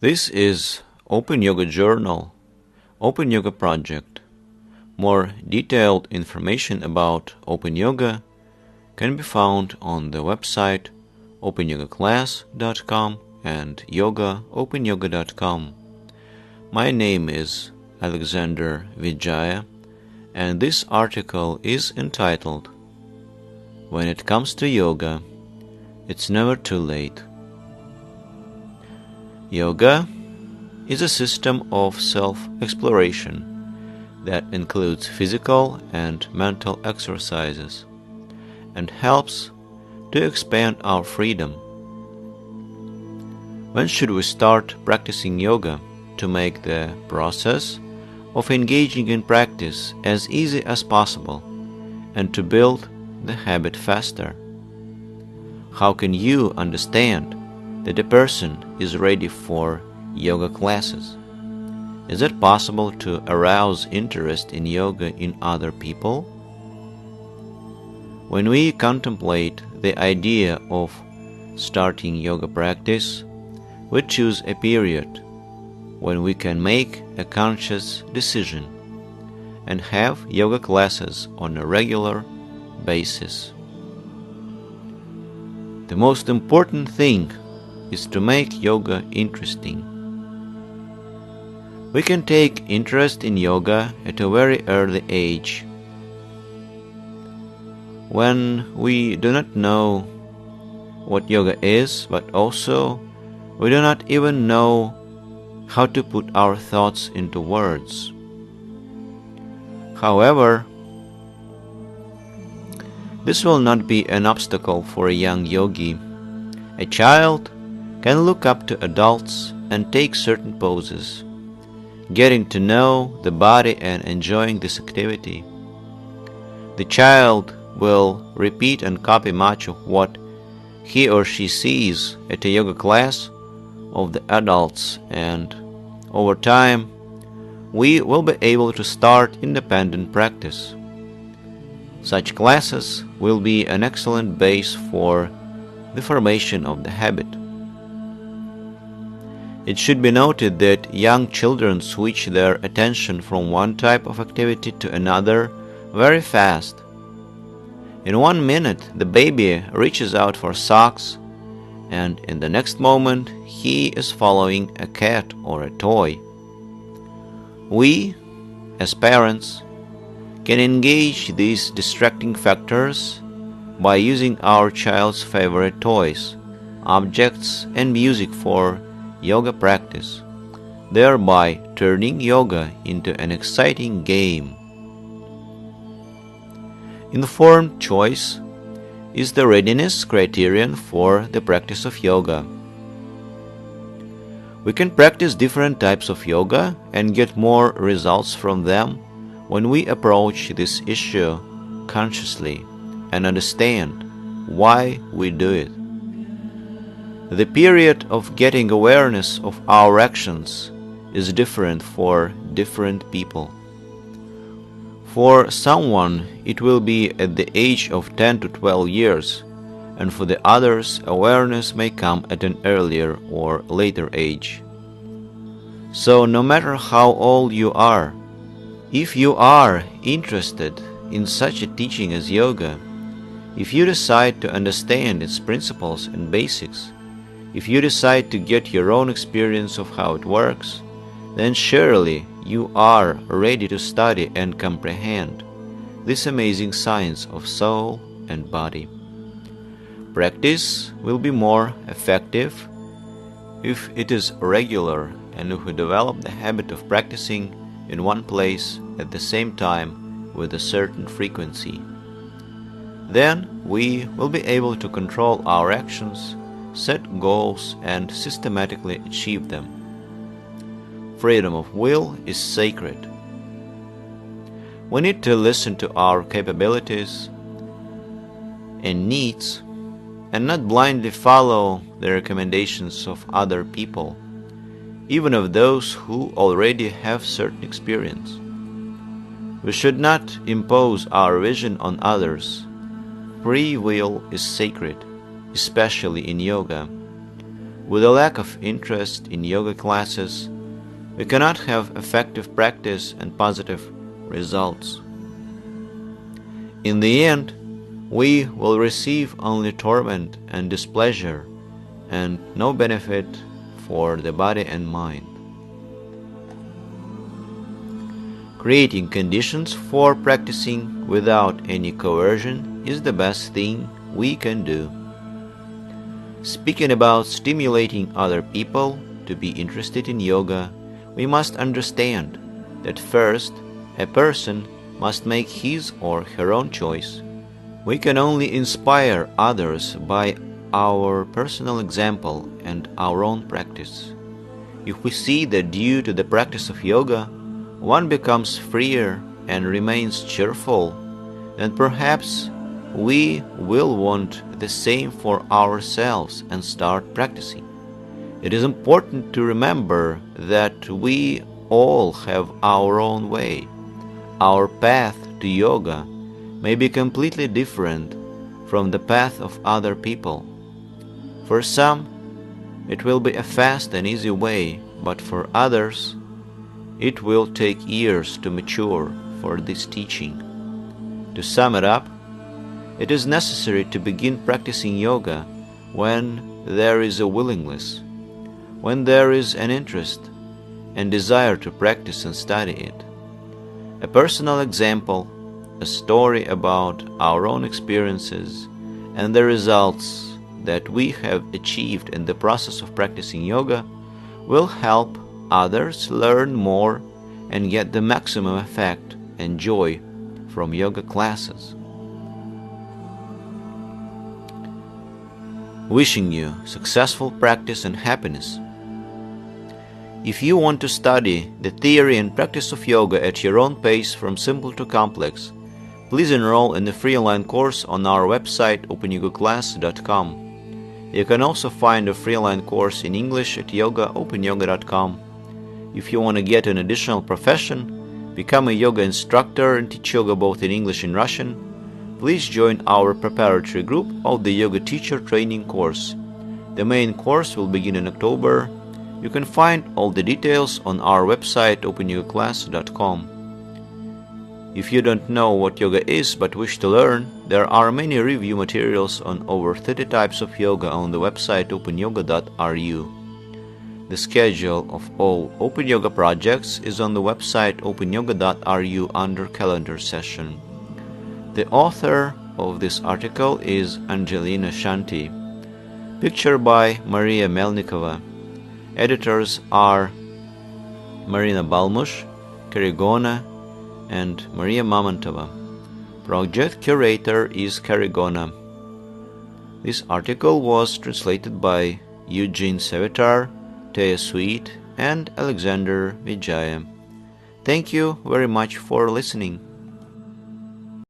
This is Open Yoga Journal, Open Yoga Project. More detailed information about Open Yoga can be found on the website opanyogaclass.com and openyoga.com. My name is Alexander Vijaya, and this article is entitled When It Comes to Yoga, It's Never Too Late. Yoga is a system of self-exploration that includes physical and mental exercises and helps to expand our freedom. When should we start practicing yoga to make the process of engaging in practice as easy as possible and to build the habit faster? How can you understand that a person is ready for yoga classes? Is it possible to arouse interest in yoga in other people? When we contemplate the idea of starting yoga practice, we choose a period when we can make a conscious decision and have yoga classes on a regular basis. The most important thing is to make yoga interesting. We can take interest in yoga at a very early age. When we do not know what yoga is, but also we do not even know how to put our thoughts into words. However, this will not be an obstacle for a young yogi. A child can look up to adults and take certain poses, getting to know the body and enjoying this activity. The child will repeat and copy much of what he or she sees at a yoga class of the adults, and over time we will be able to start independent practice. Such classes will be an excellent base for the formation of the habit. It should be noted that young children switch their attention from one type of activity to another very fast. In 1 minute, the baby reaches out for socks, and in the next moment, he is following a cat or a toy. We, as parents, can engage these distracting factors by using our child's favorite toys, objects, and music for yoga practice, thereby turning yoga into an exciting game. Informed choice is the readiness criterion for the practice of yoga. We can practice different types of yoga and get more results from them when we approach this issue consciously and understand why we do it. The period of getting awareness of our actions is different for different people. For someone, it will be at the age of 10 to 12 years, and for the others, awareness may come at an earlier or later age. So no matter how old you are, if you are interested in such a teaching as yoga, if you decide to understand its principles and basics, if you decide to get your own experience of how it works, then surely you are ready to study and comprehend this amazing science of soul and body. Practice will be more effective if it is regular and if we develop the habit of practicing in one place at the same time with a certain frequency. Then we will be able to control our actions, set goals, and systematically achieve them. Freedom of will is sacred. We need to listen to our capabilities and needs and not blindly follow the recommendations of other people, even of those who already have certain experience. We should not impose our vision on Free will is sacred, especially in yoga. With a lack of interest in yoga classes, we cannot have effective practice and positive results. In the end, we will receive only torment and displeasure and no benefit for the body and mind. Creating conditions for practicing without any coercion is the best thing we can do. Speaking about stimulating other people to be interested in yoga, we must understand that first, a person must make his or her own choice. We can only inspire others by our personal example and our own practice. If we see that due to the practice of yoga, one becomes freer and remains cheerful, then perhaps we will want the same for ourselves and start practicing. It is important to remember that we all have our own way. Our path to yoga may be completely different from the path of other people. For some, it will be a fast and easy way, but for others, it will take years to mature for this teaching. To sum it up, it is necessary to begin practicing yoga when there is a willingness, when there is an interest and desire to practice and study it. A personal example, a story about our own experiences and the results that we have achieved in the process of practicing yoga will help others learn more and get the maximum effect and joy from yoga classes. Wishing you successful practice and happiness. If you want to study the theory and practice of yoga at your own pace from simple to complex, please enroll in the free online course on our website opanyogaclass.com. You can also find a free online course in English at opanyyoga.com. If you want to get an additional profession, become a yoga instructor and teach yoga both in English and Russian, please join our preparatory group of the Yoga Teacher Training course. The main course will begin in October. You can find all the details on our website opanyogaclass.com. If you don't know what yoga is but wish to learn, there are many review materials on over 30 types of yoga on the website openyoga.ru. The schedule of all Open Yoga projects is on the website openyoga.ru under Calendar Session. The author of this article is Angelina Shanti. Picture by Maria Melnikova. Editors are Marina Balmush, Karigona, and Maria Mamontova. Project curator is Karigona. This article was translated by Eugene Savitar, Taya Sweet, and Alexander Vijaya. Thank you very much for listening.